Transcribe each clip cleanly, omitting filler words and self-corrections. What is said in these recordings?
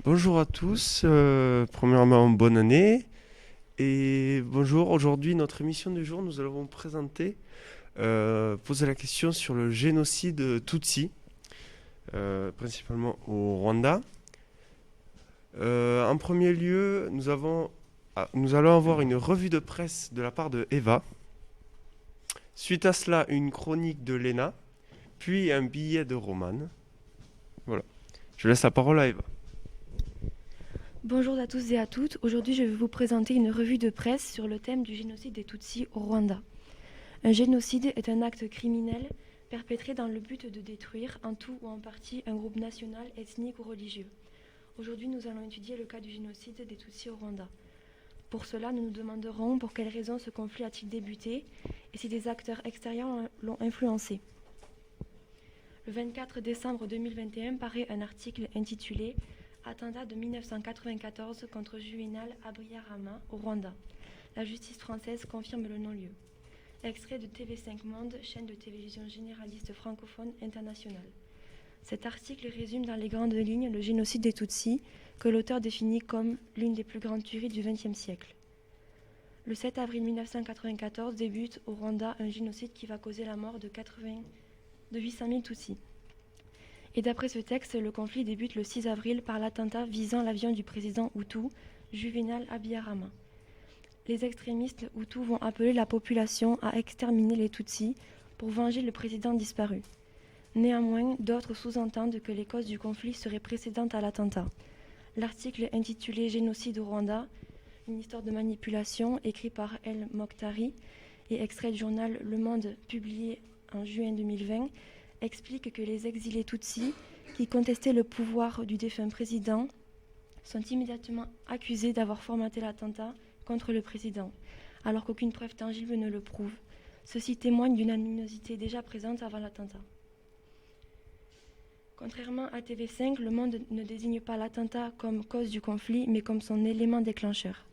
Bonjour à tous, premièrement bonne année et bonjour. Aujourd'hui, notre émission du jour, nous allons vous présenter, poser la question sur le génocide Tutsi, principalement au Rwanda. En premier lieu, nous allons avoir une revue de presse de la part de Eva. Suite à cela, une chronique de Lena, puis un billet de Roman. Voilà. Je laisse la parole à Eva. Bonjour à tous et à toutes. Aujourd'hui, je vais vous présenter une revue de presse sur le thème du génocide des Tutsis au Rwanda. Un génocide est un acte criminel perpétré dans le but de détruire, en tout ou en partie, un groupe national, ethnique ou religieux. Aujourd'hui, nous allons étudier le cas du génocide des Tutsis au Rwanda. Pour cela, nous nous demanderons pour quelles raisons ce conflit a-t-il débuté et si des acteurs extérieurs l'ont influencé. Le 24 décembre 2021 paraît un article intitulé « Attentat de 1994 contre Juvénal Habyarimana au Rwanda. La justice française confirme le non-lieu ». Extrait de TV5 Monde, chaîne de télévision généraliste francophone internationale. Cet article résume dans les grandes lignes le génocide des Tutsis, que l'auteur définit comme l'une des plus grandes tueries du XXe siècle. Le 7 avril 1994 débute au Rwanda un génocide qui va causer la mort de 800 000 Tutsis. Et d'après ce texte, le conflit débute le 6 avril par l'attentat visant l'avion du président Hutu, Juvénal Habyarimana. Les extrémistes Hutus vont appeler la population à exterminer les Tutsis pour venger le président disparu. Néanmoins, d'autres sous-entendent que les causes du conflit seraient précédentes à l'attentat. L'article intitulé « Génocide au Rwanda, une histoire de manipulation » écrit par El Mokhtari et extrait du journal Le Monde publié en juin 2020 explique que les exilés Tutsis qui contestaient le pouvoir du défunt président sont immédiatement accusés d'avoir formaté l'attentat contre le président, alors qu'aucune preuve tangible ne le prouve. Ceci témoigne d'une animosité déjà présente avant l'attentat. Contrairement à TV5, Le Monde ne désigne pas l'attentat comme cause du conflit, mais comme son élément déclencheur.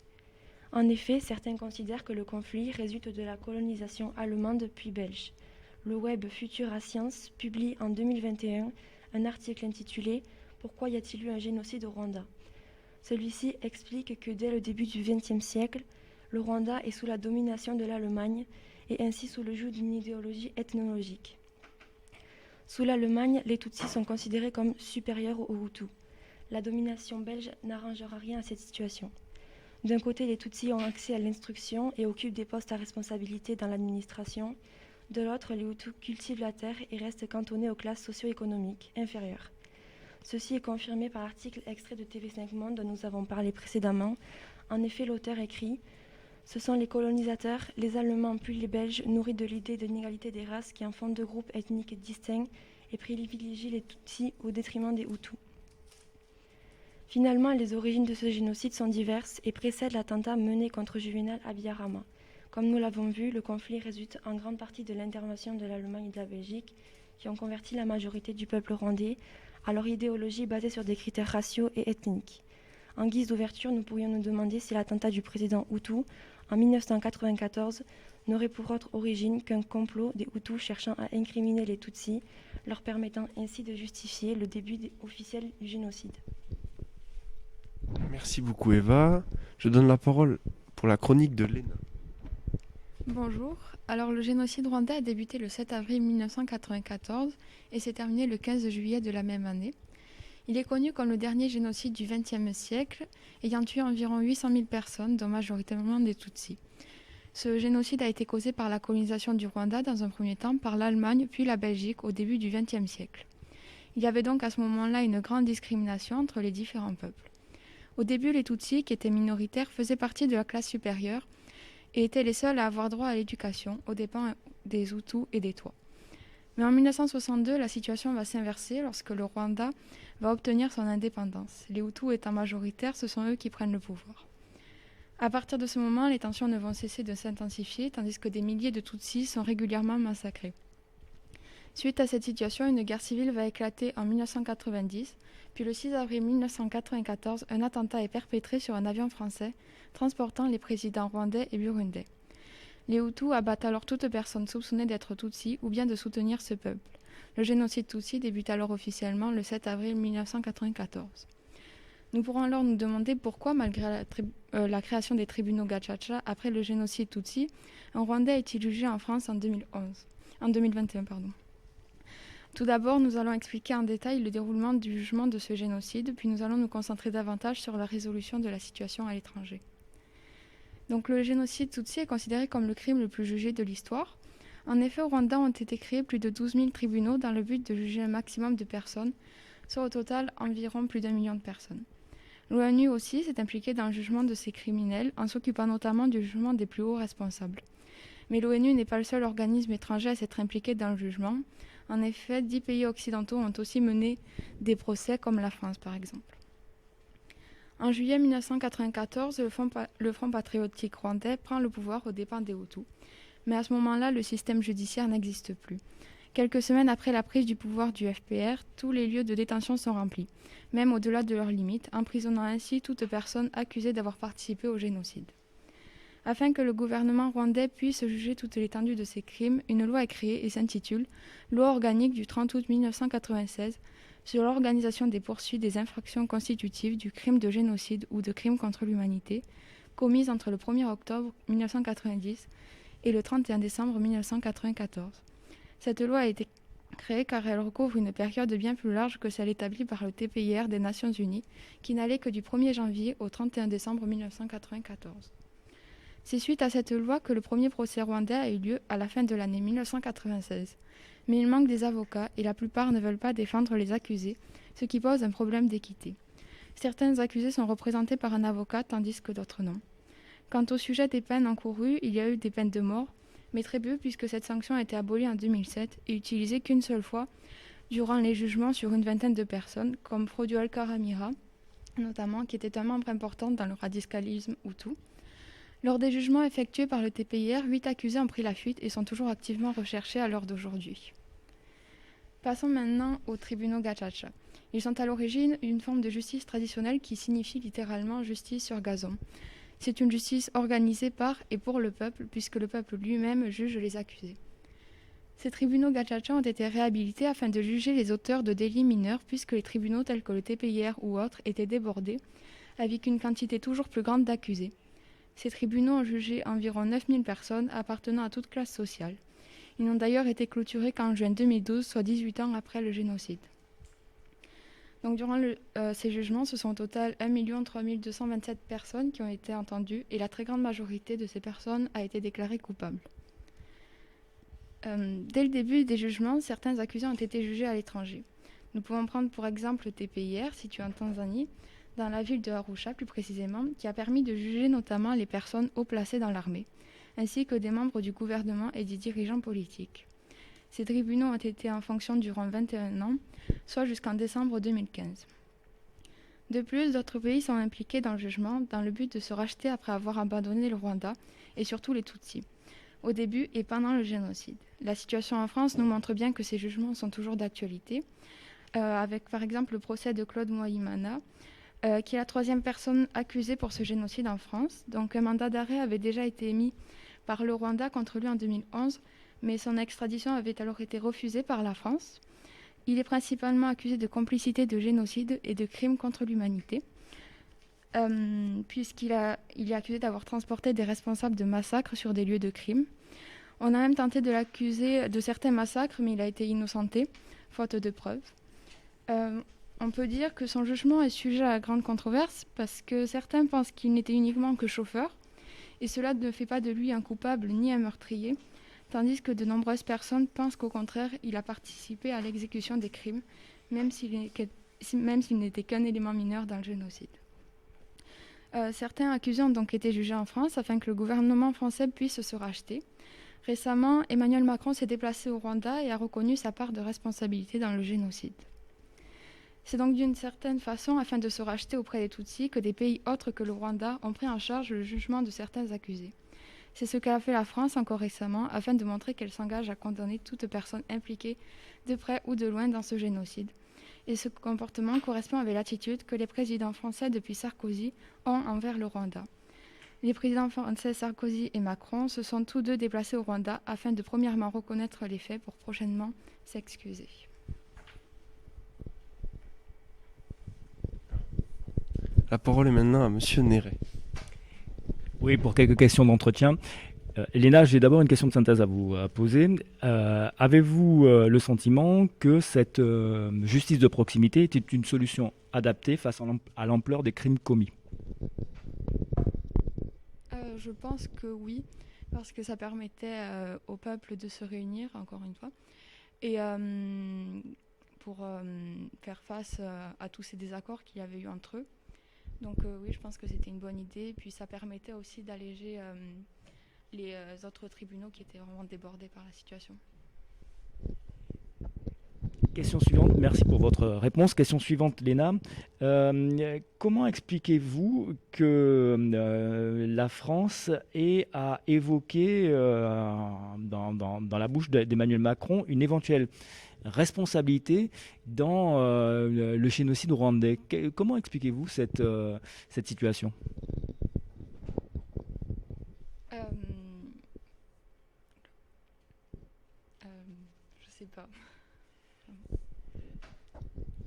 En effet, certains considèrent que le conflit résulte de la colonisation allemande puis belge. Le web Futura Science publie en 2021 un article intitulé « Pourquoi y a-t-il eu un génocide au Rwanda ?» Celui-ci explique que dès le début du XXe siècle, le Rwanda est sous la domination de l'Allemagne et ainsi sous le joug d'une idéologie ethnologique. Sous l'Allemagne, les Tutsis sont considérés comme supérieurs aux Hutus. La domination belge n'arrangera rien à cette situation. D'un côté, les Tutsis ont accès à l'instruction et occupent des postes à responsabilité dans l'administration. De l'autre, les Hutus cultivent la terre et restent cantonnés aux classes socio-économiques inférieures. Ceci est confirmé par l'article extrait de TV5 Monde dont nous avons parlé précédemment. En effet, l'auteur écrit « Ce sont les colonisateurs, les Allemands puis les Belges, nourris de l'idée de l'inégalité des races qui en font deux groupes ethniques distincts et privilégient les Tutsis au détriment des Hutus. » Finalement, les origines de ce génocide sont diverses et précèdent l'attentat mené contre Juvénal Habyarimana. Comme nous l'avons vu, le conflit résulte en grande partie de l'intervention de l'Allemagne et de la Belgique, qui ont converti la majorité du peuple rwandais à leur idéologie basée sur des critères raciaux et ethniques. En guise d'ouverture, nous pourrions nous demander si l'attentat du président Hutu en 1994 n'aurait pour autre origine qu'un complot des Hutus cherchant à incriminer les Tutsis, leur permettant ainsi de justifier le début officiel du génocide. Merci beaucoup Eva. Je donne la parole pour la chronique de Lena. Bonjour. Alors le génocide rwandais a débuté le 7 avril 1994 et s'est terminé le 15 juillet de la même année. Il est connu comme le dernier génocide du XXe siècle, ayant tué environ 800 000 personnes, dont majoritairement des Tutsis. Ce génocide a été causé par la colonisation du Rwanda dans un premier temps par l'Allemagne puis la Belgique au début du XXe siècle. Il y avait donc à ce moment-là une grande discrimination entre les différents peuples. Au début, les Tutsis, qui étaient minoritaires, faisaient partie de la classe supérieure et étaient les seuls à avoir droit à l'éducation, aux dépens des Hutus et des Twa. Mais en 1962, la situation va s'inverser lorsque le Rwanda va obtenir son indépendance. Les Hutus étant majoritaires, ce sont eux qui prennent le pouvoir. À partir de ce moment, les tensions ne vont cesser de s'intensifier, tandis que des milliers de Tutsis sont régulièrement massacrés. Suite à cette situation, une guerre civile va éclater en 1990, puis le 6 avril 1994, un attentat est perpétré sur un avion français transportant les présidents rwandais et burundais. Les Hutus abattent alors toute personne soupçonnée d'être Tutsi ou bien de soutenir ce peuple. Le génocide Tutsi débute alors officiellement le 7 avril 1994. Nous pourrons alors nous demander pourquoi, malgré la création des tribunaux Gacaca après le génocide Tutsi, un Rwandais est-il jugé en France en 2021. Tout d'abord, nous allons expliquer en détail le déroulement du jugement de ce génocide, puis nous allons nous concentrer davantage sur la résolution de la situation à l'étranger. Donc le génocide Tutsi est considéré comme le crime le plus jugé de l'histoire. En effet, au Rwanda ont été créés plus de 12 000 tribunaux dans le but de juger un maximum de personnes, soit au total environ plus d'1 million de personnes. L'ONU aussi s'est impliquée dans le jugement de ces criminels, en s'occupant notamment du jugement des plus hauts responsables. Mais l'ONU n'est pas le seul organisme étranger à s'être impliqué dans le jugement. En effet, 10 pays occidentaux ont aussi mené des procès, comme la France par exemple. En juillet 1994, le Front patriotique rwandais prend le pouvoir aux dépens des Hutus. Mais à ce moment-là, le système judiciaire n'existe plus. Quelques semaines après la prise du pouvoir du FPR, tous les lieux de détention sont remplis, même au-delà de leurs limites, emprisonnant ainsi toute personne accusée d'avoir participé au génocide. Afin que le gouvernement rwandais puisse juger toute l'étendue de ces crimes, une loi est créée et s'intitule « Loi organique du 30 août 1996 sur l'organisation des poursuites des infractions constitutives du crime de génocide ou de crime contre l'humanité, commises entre le 1er octobre 1990 et le 31 décembre 1994. » Cette loi a été créée car elle recouvre une période bien plus large que celle établie par le TPIR des Nations Unies, qui n'allait que du 1er janvier au 31 décembre 1994. C'est suite à cette loi que le premier procès rwandais a eu lieu à la fin de l'année 1996. Mais il manque des avocats et la plupart ne veulent pas défendre les accusés, ce qui pose un problème d'équité. Certains accusés sont représentés par un avocat tandis que d'autres non. Quant au sujet des peines encourues, il y a eu des peines de mort, mais très peu puisque cette sanction a été abolie en 2007 et utilisée qu'une seule fois durant les jugements sur une vingtaine de personnes, comme Frodual Karamira, notamment, qui était un membre important dans le radicalisme Hutu. Lors des jugements effectués par le TPIR, 8 accusés ont pris la fuite et sont toujours activement recherchés à l'heure d'aujourd'hui. Passons maintenant aux tribunaux Gacaca. Ils sont à l'origine une forme de justice traditionnelle qui signifie littéralement justice sur gazon. C'est une justice organisée par et pour le peuple, puisque le peuple lui-même juge les accusés. Ces tribunaux Gacaca ont été réhabilités afin de juger les auteurs de délits mineurs, puisque les tribunaux tels que le TPIR ou autres étaient débordés, avec une quantité toujours plus grande d'accusés. Ces tribunaux ont jugé environ 9000 personnes appartenant à toute classe sociale. Ils n'ont d'ailleurs été clôturés qu'en juin 2012, soit 18 ans après le génocide. Donc, durant ces jugements, ce sont au total 1 3 227 personnes qui ont été entendues et la très grande majorité de ces personnes a été déclarée coupable. Dès le début des jugements, certains accusés ont été jugés à l'étranger. Nous pouvons prendre pour exemple le TPIR, situé en Tanzanie, dans la ville de Arusha plus précisément, qui a permis de juger notamment les personnes haut placées dans l'armée, ainsi que des membres du gouvernement et des dirigeants politiques. Ces tribunaux ont été en fonction durant 21 ans, soit jusqu'en décembre 2015. De plus, d'autres pays sont impliqués dans le jugement dans le but de se racheter après avoir abandonné le Rwanda et surtout les Tutsis, au début et pendant le génocide. La situation en France nous montre bien que ces jugements sont toujours d'actualité, avec par exemple le procès de Claude Moïmana, qui est la 3e personne accusée pour ce génocide en France. Donc un mandat d'arrêt avait déjà été émis par le Rwanda contre lui en 2011, mais son extradition avait alors été refusée par la France. Il est principalement accusé de complicité de génocide et de crimes contre l'humanité, puisqu'il est accusé d'avoir transporté des responsables de massacres sur des lieux de crime. On a même tenté de l'accuser de certains massacres, mais il a été innocenté, faute de preuves. On peut dire que son jugement est sujet à grande controverse, parce que certains pensent qu'il n'était uniquement que chauffeur, et cela ne fait pas de lui un coupable ni un meurtrier, tandis que de nombreuses personnes pensent qu'au contraire, il a participé à l'exécution des crimes, même s'il n'était qu'un élément mineur dans le génocide. Certains accusés ont donc été jugés en France afin que le gouvernement français puisse se racheter. Récemment, Emmanuel Macron s'est déplacé au Rwanda et a reconnu sa part de responsabilité dans le génocide. C'est donc d'une certaine façon, afin de se racheter auprès des Tutsis, que des pays autres que le Rwanda ont pris en charge le jugement de certains accusés. C'est ce qu'a fait la France encore récemment, afin de montrer qu'elle s'engage à condamner toute personne impliquée de près ou de loin dans ce génocide. Et ce comportement correspond avec l'attitude que les présidents français depuis Sarkozy ont envers le Rwanda. Les présidents français Sarkozy et Macron se sont tous deux déplacés au Rwanda afin de premièrement reconnaître les faits pour prochainement s'excuser. La parole est maintenant à Monsieur Néret. Oui, pour quelques questions d'entretien. Léna, j'ai d'abord une question de synthèse à vous poser. Avez-vous le sentiment que cette justice de proximité était une solution adaptée face à l'ampleur des crimes commis? Je pense que oui, parce que ça permettait au peuple de se réunir, encore une fois, et pour faire face à tous ces désaccords qu'il y avait eu entre eux. Donc oui, je pense que c'était une bonne idée. Puis ça permettait aussi d'alléger les autres tribunaux qui étaient vraiment débordés par la situation. Question suivante, merci pour votre réponse. Question suivante, Léna. Comment expliquez-vous que la France ait à évoquer dans la bouche d'Emmanuel Macron une éventuelle responsabilité dans le génocide rwandais? Comment expliquez-vous cette situation? Je sais pas.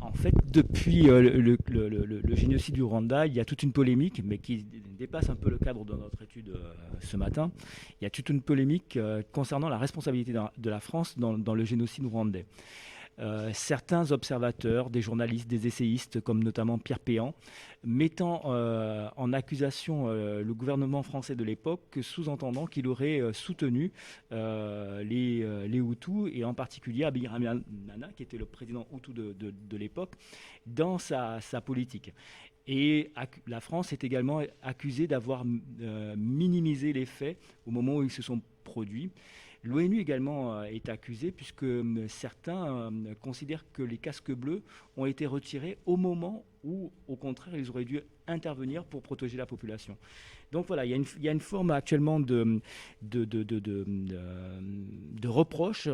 En fait, depuis le génocide du Rwanda, il y a toute une polémique, mais qui dépasse un peu le cadre de notre étude ce matin. Il y a toute une polémique concernant la responsabilité de la France dans le génocide rwandais. Certains observateurs, des journalistes, des essayistes, comme notamment Pierre Péan, mettant en accusation le gouvernement français de l'époque, sous-entendant qu'il aurait soutenu les Hutus, et en particulier Abiyarimana, qui était le président Hutu de l'époque, dans sa politique. Et la France est également accusée d'avoir minimisé les faits au moment où ils se sont produits. L'ONU également est accusée puisque certains considèrent que les casques bleus ont été retirés au moment où, au contraire, ils auraient dû intervenir pour protéger la population. Donc voilà, il y a une forme actuellement de reproche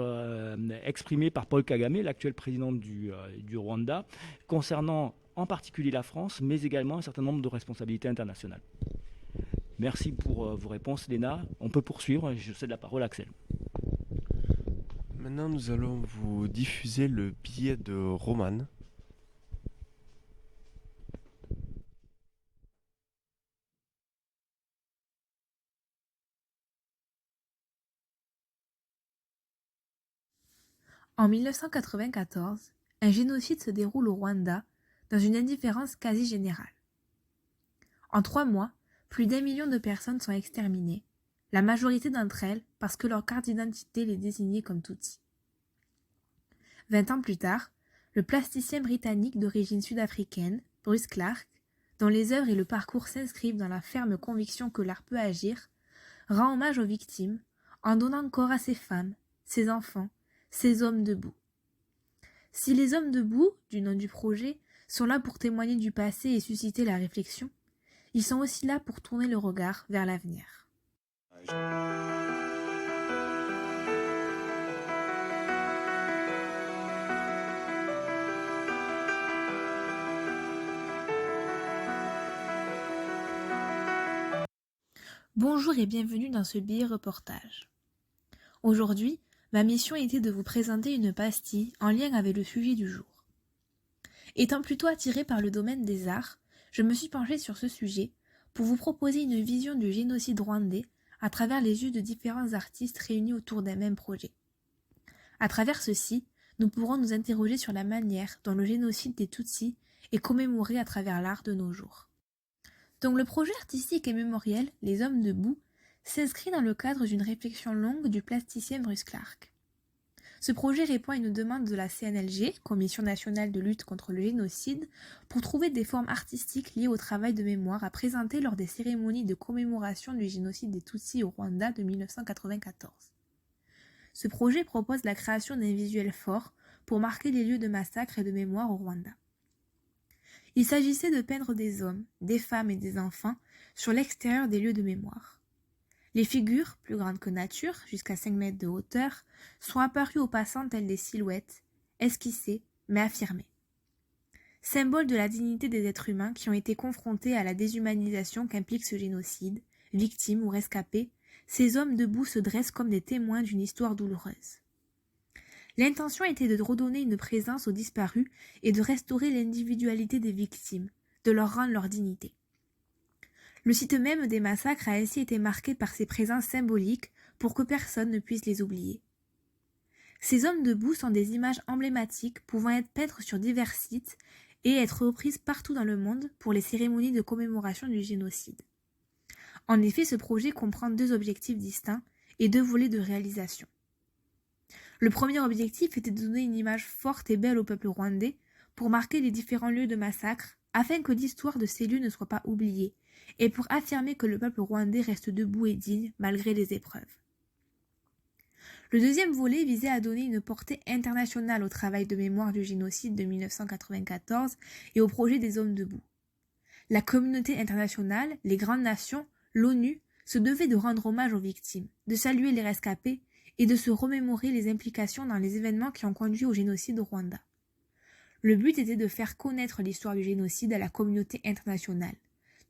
exprimée par Paul Kagame, l'actuel président du Rwanda, concernant en particulier la France, mais également un certain nombre de responsabilités internationales. Merci pour vos réponses, Léna. On peut poursuivre. Je cède la parole à Axel. Maintenant, nous allons vous diffuser le billet de Roman. En 1994, un génocide se déroule au Rwanda dans une indifférence quasi générale. En 3 mois, plus d'1 million de personnes sont exterminées, la majorité d'entre elles parce que leur carte d'identité les désignait comme Tutsis. 20 ans plus tard, le plasticien britannique d'origine sud-africaine, Bruce Clark, dont les œuvres et le parcours s'inscrivent dans la ferme conviction que l'art peut agir, rend hommage aux victimes en donnant corps à ces femmes, ces enfants, ces hommes debout. Si les hommes debout, du nom du projet, sont là pour témoigner du passé et susciter la réflexion, ils sont aussi là pour tourner le regard vers l'avenir. Bonjour et bienvenue dans ce billet reportage. Aujourd'hui, ma mission était de vous présenter une pastille en lien avec le sujet du jour. Étant plutôt attirée par le domaine des arts, je me suis penchée sur ce sujet pour vous proposer une vision du génocide rwandais à travers les yeux de différents artistes réunis autour d'un même projet. À travers ceci, nous pourrons nous interroger sur la manière dont le génocide des Tutsis est commémoré à travers l'art de nos jours. Donc le projet artistique et mémoriel Les Hommes debout s'inscrit dans le cadre d'une réflexion longue du plasticien Bruce Clark. Ce projet répond à une demande de la CNLG, Commission nationale de lutte contre le génocide, pour trouver des formes artistiques liées au travail de mémoire à présenter lors des cérémonies de commémoration du génocide des Tutsis au Rwanda de 1994. Ce projet propose la création d'un visuel fort pour marquer les lieux de massacre et de mémoire au Rwanda. Il s'agissait de peindre des hommes, des femmes et des enfants sur l'extérieur des lieux de mémoire. Les figures, plus grandes que nature, jusqu'à 5 mètres de hauteur, sont apparues aux passants telles des silhouettes, esquissées mais affirmées. Symbole de la dignité des êtres humains qui ont été confrontés à la déshumanisation qu'implique ce génocide, victimes ou rescapés, ces hommes debout se dressent comme des témoins d'une histoire douloureuse. L'intention était de redonner une présence aux disparus et de restaurer l'individualité des victimes, de leur rendre leur dignité. Le site même des massacres a ainsi été marqué par ces présences symboliques pour que personne ne puisse les oublier. Ces hommes debout sont des images emblématiques pouvant être peintes sur divers sites et être reprises partout dans le monde pour les cérémonies de commémoration du génocide. En effet, ce projet comprend 2 objectifs distincts et 2 volets de réalisation. Le premier objectif était de donner une image forte et belle au peuple rwandais pour marquer les différents lieux de massacre afin que l'histoire de ces lieux ne soit pas oubliée et pour affirmer que le peuple rwandais reste debout et digne malgré les épreuves. Le deuxième volet visait à donner une portée internationale au travail de mémoire du génocide de 1994 et au projet des hommes debout. La communauté internationale, les grandes nations, l'ONU, se devaient de rendre hommage aux victimes, de saluer les rescapés et de se remémorer les implications dans les événements qui ont conduit au génocide au Rwanda. Le but était de faire connaître l'histoire du génocide à la communauté internationale,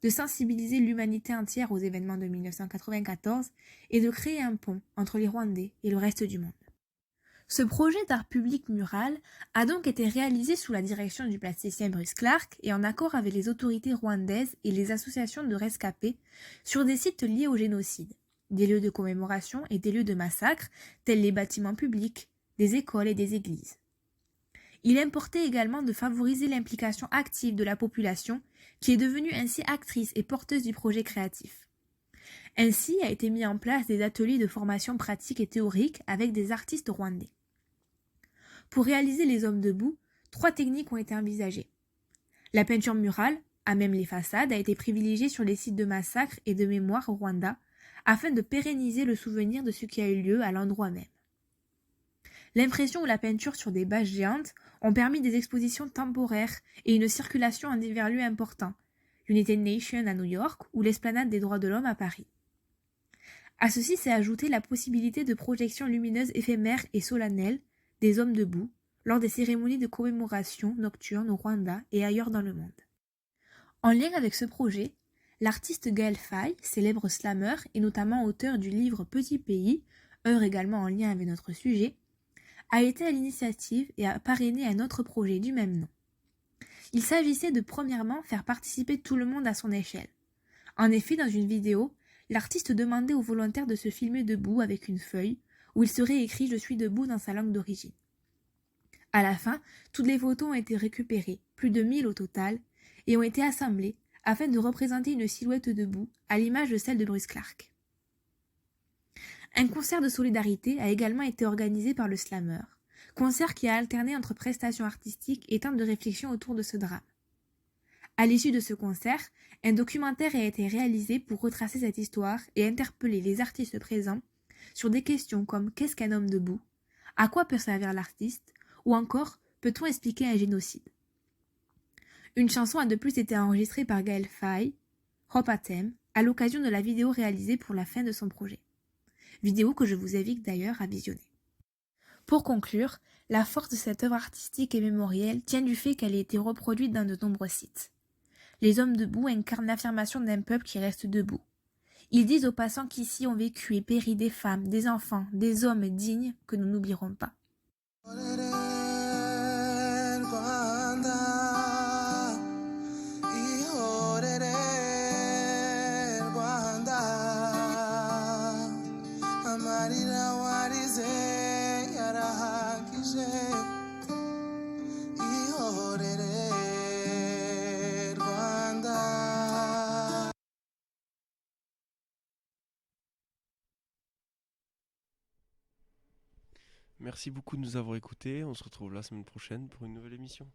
de sensibiliser l'humanité entière aux événements de 1994 et de créer un pont entre les Rwandais et le reste du monde. Ce projet d'art public mural a donc été réalisé sous la direction du plasticien Bruce Clark et en accord avec les autorités rwandaises et les associations de rescapés sur des sites liés au génocide, des lieux de commémoration et des lieux de massacre tels les bâtiments publics, des écoles et des églises. Il importait également de favoriser l'implication active de la population qui est devenue ainsi actrice et porteuse du projet créatif. Ainsi a été mis en place des ateliers de formation pratique et théorique avec des artistes rwandais. Pour réaliser les hommes debout, 3 techniques ont été envisagées. La peinture murale, à même les façades, a été privilégiée sur les sites de massacres et de mémoire au Rwanda afin de pérenniser le souvenir de ce qui a eu lieu à l'endroit même. L'impression ou la peinture sur des bâches géantes ont permis des expositions temporaires et une circulation en divers lieux importants, United Nations à New York ou l'Esplanade des droits de l'homme à Paris. À ceci s'est ajoutée la possibilité de projections lumineuses éphémères et solennelles des hommes debout lors des cérémonies de commémoration nocturnes au Rwanda et ailleurs dans le monde. En lien avec ce projet, l'artiste Gaël Faye, célèbre slammer et notamment auteur du livre Petit Pays, œuvre également en lien avec notre sujet, a été à l'initiative et a parrainé un autre projet du même nom. Il s'agissait de premièrement faire participer tout le monde à son échelle. En effet, dans une vidéo, l'artiste demandait aux volontaires de se filmer debout avec une feuille où il serait écrit « Je suis debout » dans sa langue d'origine. À la fin, toutes les photos ont été récupérées, plus de 1000 au total, et ont été assemblées afin de représenter une silhouette debout à l'image de celle de Bruce Clark. Un concert de solidarité a également été organisé par le slammer, concert qui a alterné entre prestations artistiques et temps de réflexion autour de ce drame. À l'issue de ce concert, un documentaire a été réalisé pour retracer cette histoire et interpeller les artistes présents sur des questions comme qu'est-ce qu'un homme debout, à quoi peut servir l'artiste, ou encore peut-on expliquer un génocide. Une chanson a de plus été enregistrée par Gaël Faye, Hope Atem, à l'occasion de la vidéo réalisée pour la fin de son projet. Vidéo que je vous invite d'ailleurs à visionner. Pour conclure, la force de cette œuvre artistique et mémorielle tient du fait qu'elle ait été reproduite dans de nombreux sites. Les hommes debout incarnent l'affirmation d'un peuple qui reste debout. Ils disent aux passants qu'ici ont vécu et péri des femmes, des enfants, des hommes dignes que nous n'oublierons pas. Merci beaucoup de nous avoir écoutés. On se retrouve la semaine prochaine pour une nouvelle émission.